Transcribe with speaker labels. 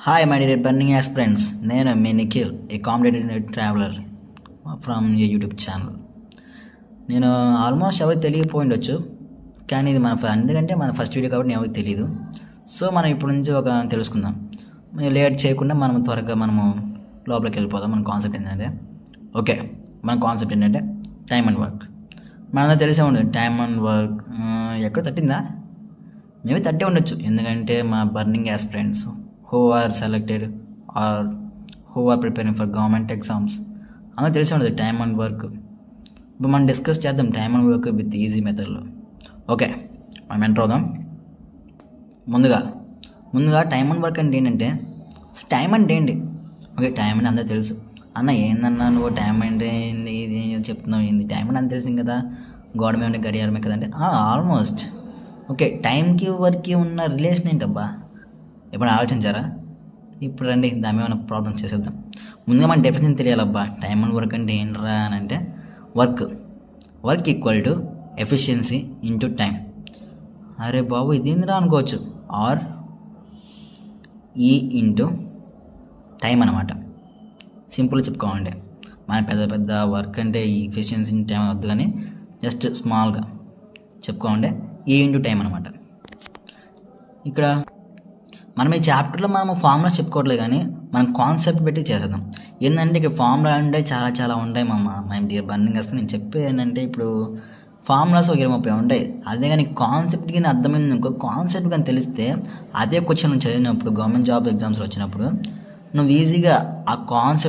Speaker 1: Hi my dear burning aspirants, నేను మీ Nikhil, a competitive traveller from a YouTube channel. నేను almost ఎవరికి తెలియకపోయిండొచ్చు, కానీ ఇది ఎందుకంటే మన ఫస్ట్ వీడియో కాబట్టి ఎవరికి తెలియదు. సో మనం ఇప్పటి నుంచి ఒక తెలుసుకుందాం. లేట్ చేయకుండా మనము లోపలికి వెళ్ళిపోదాం. మన కాన్సెప్ట్ ఏంటంటే మన కాన్సెప్ట్ ఏంటంటే టైమ్ అండ్ వర్క్. మనందరూ తెలిసే ఉండదు టైమ్ అండ్ వర్క్ ఎక్కడ తట్టిందా, మేబీ తట్టే ఉండొచ్చు. ఎందుకంటే మా burning aspirants who are selected or who are preparing for government exams అలా తెలిసి ఉండదు టైమ్ అండ్ వర్క్. ఇప్పుడు మనం డిస్కస్ చేద్దాం time and work with easy మెథడ్లో. మనం ఎంటర్ అవుదాం. ముందుగా టైమ్ అండ్ వర్క్ అంటే ఏంటంటే, టైం అంటే ఏంటి? టైం అంటే అందరూ తెలుసు. అన్న ఏందన్నా నువ్వు టైం అంటే ఏంది ఇది చెప్తున్నావు, ఏంది టైం అంటే అంత తెలిసింది కదా, గోడమే ఉండే గడియారమే కదంటే ఆల్మోస్ట్ టైంకి వర్క్కి ఉన్న రిలేషన్ ఏంటబ్బా, ఎప్పుడు ఆలోచించారా? ఇప్పుడు రండి దాని ఏమైనా ప్రాబ్లమ్స్ చేసేద్దాం. ముందుగా మన డెఫినేషన్ తెలియాలబ్బా. టైమ్ అండ్ వర్క్ అంటే ఏంట్రా అని అంటే, work equal to efficiency into time. అరే బాబు ఇదేందిరా అనుకోవచ్చు. ఆర్ ఈ ఇంటూ టైం అనమాట. సింపుల్గా చెప్పుకోవాలంటే మన పెద్ద వర్క్ అంటే ఈ ఎఫిషియన్సీ ఇంటూ టైం వద్దు, కానీ జస్ట్ స్మాల్గా చెప్పుకోవాలంటే ఈ ఇంటూ టైం అనమాట. ఇక్కడ మనం ఈ చాప్టర్లో మనము ఫార్ములాస్ చెప్పుకోవట్లేదు, కానీ మనం కాన్సెప్ట్ పెట్టి చేసేద్దాం. ఏంటంటే ఇక్కడ ఫార్ములా అంటే చాలా ఉంటాయి మై డియర్ బర్నింగ్ యాస్పిరెంట్స్. నేను చెప్పేది ఏంటంటే, ఇప్పుడు ఫార్ములాస్ 20-30 ఉంటాయి. అదే కానీ కాన్సెప్ట్ కానీ అర్థమైంది ఇంకో కాన్సెప్ట్ కానీ తెలిస్తే, అదే క్వశ్చన్ నువ్వు చదివినప్పుడు గవర్నమెంట్ జాబ్ ఎగ్జామ్స్లో వచ్చినప్పుడు నువ్వు ఈజీగా ఆ కాన్సెప్ట్